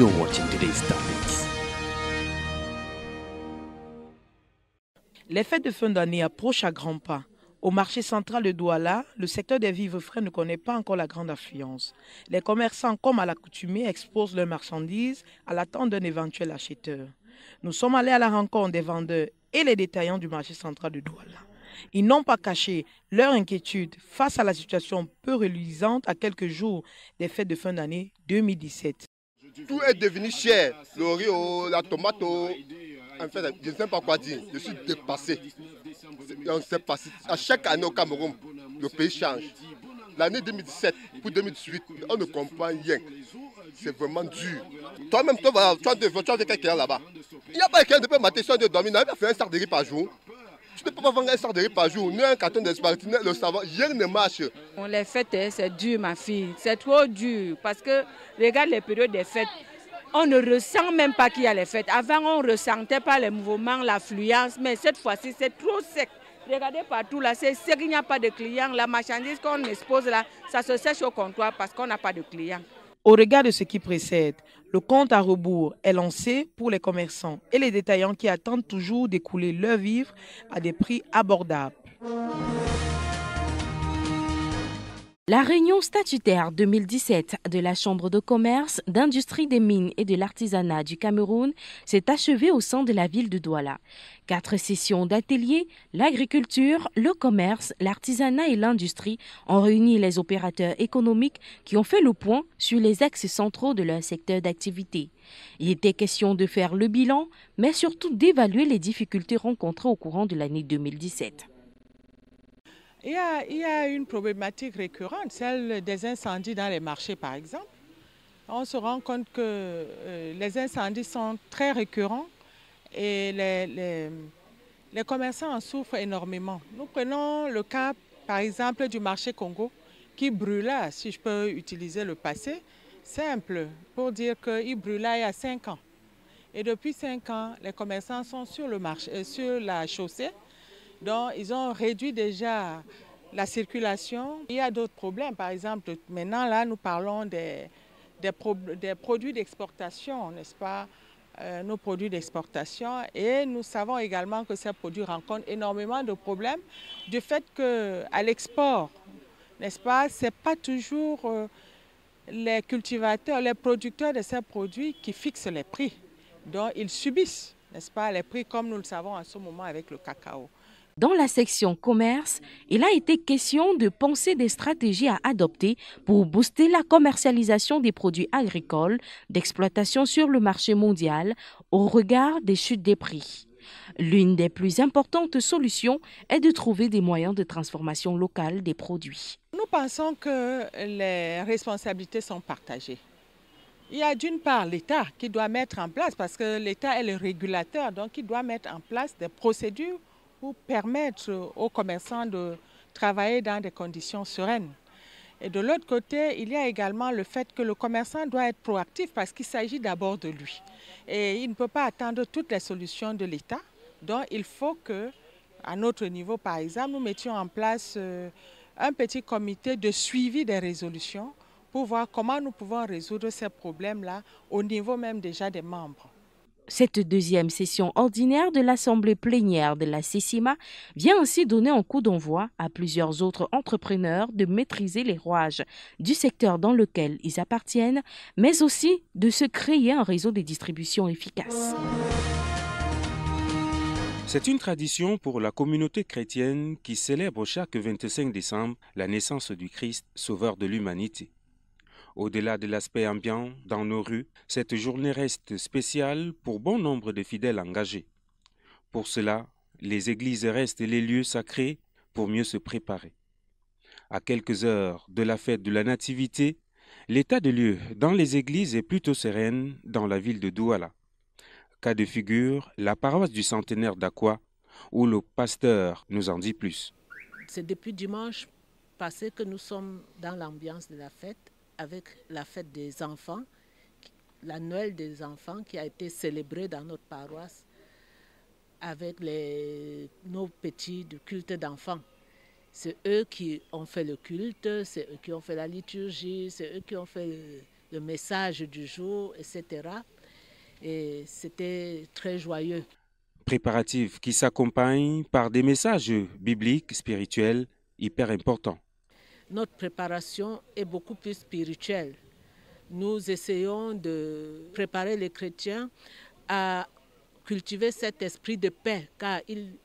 You're watching today's topics. Les fêtes de fin d'année approchent à grands pas. Au marché central de Douala, le secteur des vivres frais ne connaît pas encore la grande affluence. Les commerçants, comme à l'accoutumée, exposent leurs marchandises à l'attente d'un éventuel acheteur. Nous sommes allés à la rencontre des vendeurs et les détaillants du marché central de Douala. Ils n'ont pas caché leur inquiétude face à la situation peu reluisante à quelques jours des fêtes de fin d'année 2017. Tout est devenu cher. Le riz, la tomate, en fait, je ne sais pas quoi dire. Je suis dépassé. On ne sait pas si à chaque année au Cameroun, le pays change. L'année 2017 pour 2018, on ne comprend rien. C'est vraiment dur. Toi-même, tu as quelqu'un là-bas. Il n'y a pas quelqu'un qui peut mater sur de dormir. Il va faire un sac de riz par jour. Tu ne peux pas vendre un sac de riz par jour, ni un carton d'espartine, le savon, rien ne marche. Les fêtes, c'est dur, ma fille. C'est trop dur. Parce que, regarde les périodes des fêtes, on ne ressent même pas qu'il y a les fêtes. Avant, on ne ressentait pas les mouvements, l'affluence, mais cette fois-ci, c'est trop sec. Regardez partout là, c'est sec, il n'y a pas de clients. La marchandise qu'on expose là, ça se sèche au comptoir parce qu'on n'a pas de clients. Au regard de ce qui précède, le compte à rebours est lancé pour les commerçants et les détaillants qui attendent toujours d'écouler leurs vivres à des prix abordables. La réunion statutaire 2017 de la Chambre de commerce, d'industrie des mines et de l'artisanat du Cameroun s'est achevée au sein de la ville de Douala. 4 sessions d'ateliers, l'agriculture, le commerce, l'artisanat et l'industrie ont réuni les opérateurs économiques qui ont fait le point sur les axes centraux de leur secteur d'activité. Il était question de faire le bilan, mais surtout d'évaluer les difficultés rencontrées au courant de l'année 2017. Il y a une problématique récurrente, celle des incendies dans les marchés par exemple. On se rend compte que les incendies sont très récurrents et les commerçants en souffrent énormément. Nous prenons le cas par exemple du marché Congo qui brûla, si je peux utiliser le passé, simple pour dire qu'il brûla il y a 5 ans. Et depuis 5 ans, les commerçants sont sur le marché, sur la chaussée. Donc, ils ont réduit déjà la circulation. Il y a d'autres problèmes. Par exemple, maintenant, là, nous parlons des produits d'exportation, n'est-ce pas? Nos produits d'exportation. Et nous savons également que ces produits rencontrent énormément de problèmes du fait qu'à l'export, n'est-ce pas, ce n'est pas toujours les cultivateurs, les producteurs de ces produits qui fixent les prix. Donc, ils subissent, n'est-ce pas, les prix comme nous le savons en ce moment avec le cacao. Dans la section commerce, il a été question de penser des stratégies à adopter pour booster la commercialisation des produits agricoles d'exploitation sur le marché mondial au regard des chutes des prix. L'une des plus importantes solutions est de trouver des moyens de transformation locale des produits. Nous pensons que les responsabilités sont partagées. Il y a d'une part l'État qui doit mettre en place, parce que l'État est le régulateur, donc il doit mettre en place des procédures pour permettre aux commerçants de travailler dans des conditions sereines. Et de l'autre côté, il y a également le fait que le commerçant doit être proactif parce qu'il s'agit d'abord de lui. Et il ne peut pas attendre toutes les solutions de l'État. Donc il faut qu'à notre niveau, par exemple, nous mettions en place un petit comité de suivi des résolutions pour voir comment nous pouvons résoudre ces problèmes-là au niveau même déjà des membres. Cette deuxième session ordinaire de l'Assemblée plénière de la CECIMA vient ainsi donner un coup d'envoi à plusieurs autres entrepreneurs de maîtriser les rouages du secteur dans lequel ils appartiennent, mais aussi de se créer un réseau de distribution efficace. C'est une tradition pour la communauté chrétienne qui célèbre chaque 25 décembre la naissance du Christ, sauveur de l'humanité. Au-delà de l'aspect ambiant dans nos rues, cette journée reste spéciale pour bon nombre de fidèles engagés. Pour cela, les églises restent les lieux sacrés pour mieux se préparer. À quelques heures de la fête de la Nativité, l'état de lieu dans les églises est plutôt serein dans la ville de Douala. Cas de figure, la paroisse du centenaire d'Aqua, où le pasteur nous en dit plus. C'est depuis dimanche passé que nous sommes dans l'ambiance de la fête, avec la fête des enfants, la Noël des enfants qui a été célébrée dans notre paroisse avec nos petits du culte d'enfants. C'est eux qui ont fait le culte, c'est eux qui ont fait la liturgie, c'est eux qui ont fait le message du jour, etc. Et c'était très joyeux. Préparatifs qui s'accompagnent par des messages bibliques, spirituels, hyper importants. Notre préparation est beaucoup plus spirituelle. Nous essayons de préparer les chrétiens à cultiver cet esprit de paix, car il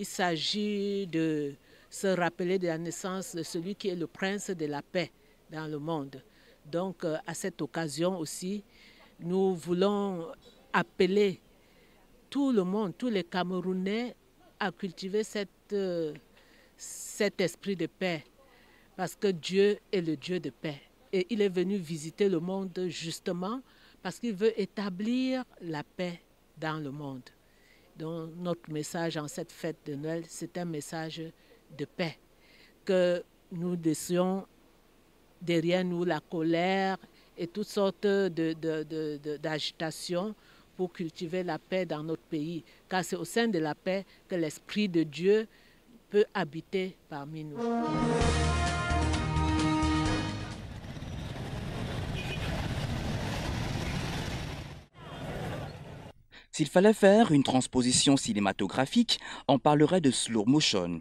s'agit de se rappeler de la naissance de celui qui est le prince de la paix dans le monde. Donc, à cette occasion aussi, nous voulons appeler tout le monde, tous les Camerounais, à cultiver cet esprit de paix, parce que Dieu est le Dieu de paix. Et il est venu visiter le monde justement parce qu'il veut établir la paix dans le monde. Donc notre message en cette fête de Noël, c'est un message de paix, que nous laissions derrière nous la colère et toutes sortes d'agitation pour cultiver la paix dans notre pays, car c'est au sein de la paix que l'Esprit de Dieu peut habiter parmi nous. S'il fallait faire une transposition cinématographique, on parlerait de slow motion.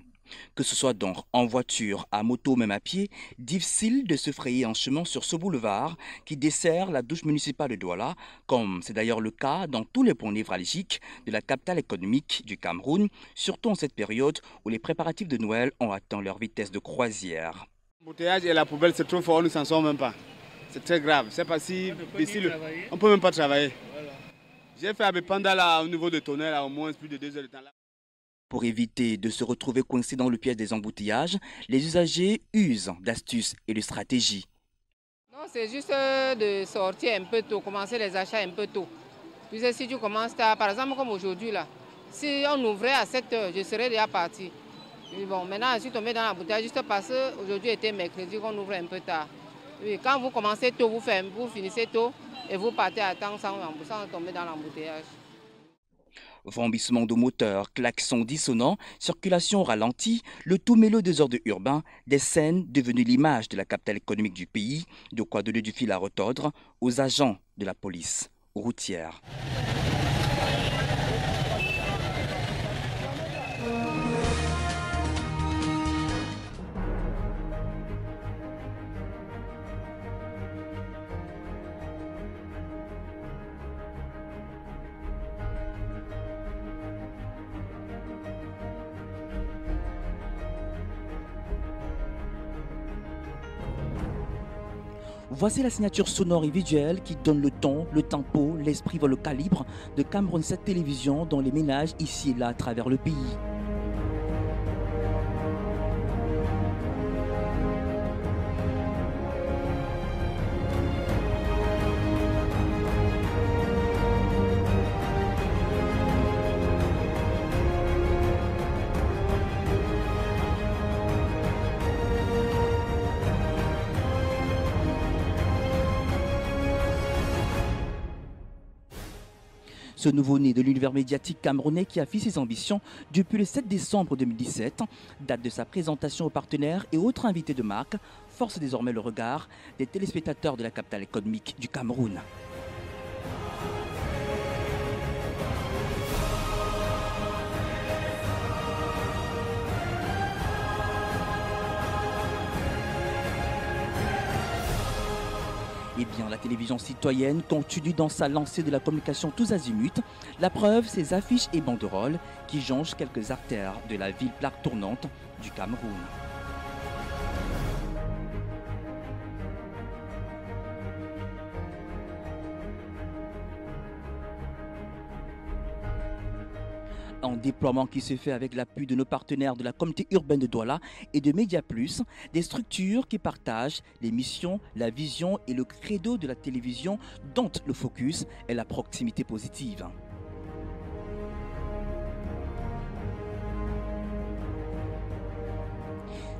Que ce soit donc en voiture, à moto, même à pied, difficile de se frayer un chemin sur ce boulevard qui dessert la douche municipale de Douala, comme c'est d'ailleurs le cas dans tous les points névralgiques de la capitale économique du Cameroun, surtout en cette période où les préparatifs de Noël ont atteint leur vitesse de croisière. L'embouteillage et la poubelle, c'est trop fort, on ne s'en sort même pas. C'est très grave. C'est pas si ici, on ne peut même pas travailler. Voilà. J'ai fait avec Panda là, au niveau de Tonnerre, là, au moins plus de 2 heures de temps là. Pour éviter de se retrouver coincés dans le piège des embouteillages, les usagers usent d'astuces et de stratégies. Non, c'est juste de sortir un peu tôt, commencer les achats un peu tôt. Puis si tu commences tard, par exemple comme aujourd'hui là, si on ouvrait à 7 heures, je serais déjà parti. Puis bon, maintenant je suis tombé dans l'embouteillage juste parce qu'aujourd'hui était mercredi qu'on ouvre un peu tard. Oui, quand vous commencez tôt, vous finissez tôt et vous partez à temps sans tomber dans l'embouteillage. Vomissement de moteurs, klaxons dissonants, circulation ralentie, le tout mêlé des ordres urbains, des scènes devenues l'image de la capitale économique du pays, de quoi donner du fil à retordre aux agents de la police routière. Voici la signature sonore et visuelle qui donne le ton, le tempo, l'esprit, le calibre de Cameroun 7 Télévision dans les ménages ici et là à travers le pays. Ce nouveau-né de l'univers médiatique camerounais qui affiche ses ambitions depuis le 7 décembre 2017, date de sa présentation aux partenaires et autres invités de marque, force désormais le regard des téléspectateurs de la capitale économique du Cameroun. Eh bien, la télévision citoyenne continue dans sa lancée de la communication tous azimuts. La preuve, ses affiches et banderoles qui jonchent quelques artères de la ville plaque tournante du Cameroun. Un déploiement qui se fait avec l'appui de nos partenaires de la communauté urbaine de Douala et de Média Plus, des structures qui partagent les missions, la vision et le credo de la télévision dont le focus est la proximité positive.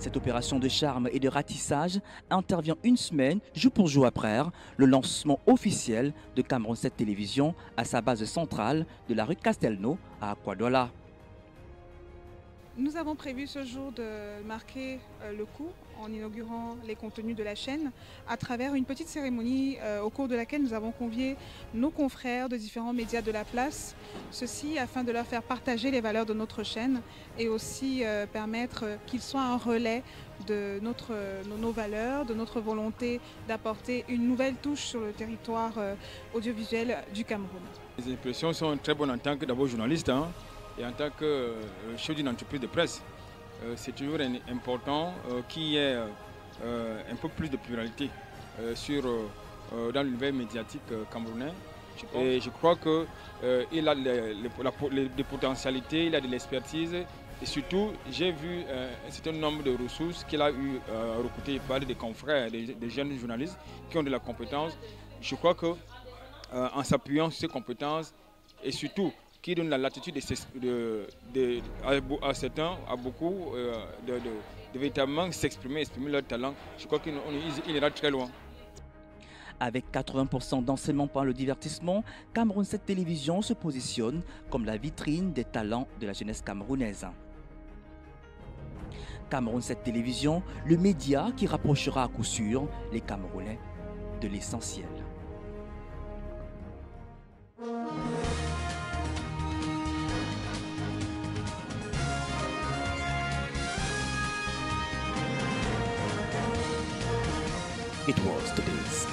Cette opération de charme et de ratissage intervient une semaine, jour pour jour après, le lancement officiel de Cameroun 7 Télévision à sa base centrale de la rue Castelnau à Douala. Nous avons prévu ce jour de marquer le coup en inaugurant les contenus de la chaîne à travers une petite cérémonie au cours de laquelle nous avons convié nos confrères de différents médias de la place, ceci afin de leur faire partager les valeurs de notre chaîne et aussi permettre qu'ils soient un relais de nos valeurs, de notre volonté d'apporter une nouvelle touche sur le territoire audiovisuel du Cameroun. Les impressions sont très bonnes en tant que d'abord journaliste et en tant que chef d'une entreprise de presse. C'est toujours important qu'il y ait un peu plus de pluralité dans l'univers médiatique camerounais. Et je crois qu'il a des potentialités, il a de l'expertise. Et surtout, j'ai vu un certain nombre de ressources qu'il a eu recruter par des confrères, des jeunes journalistes qui ont de la compétence. Je crois qu'en s'appuyant sur ces compétences et surtout qui donne la latitude à certains, à beaucoup, de véritablement s'exprimer, exprimer leur talent, je crois qu'il ira très loin. Avec 80% d'enseignement par le divertissement, Cameroun 7 Télévision se positionne comme la vitrine des talents de la jeunesse camerounaise. Cameroun 7 Télévision, le média qui rapprochera à coup sûr les Camerounais de l'essentiel. It was today's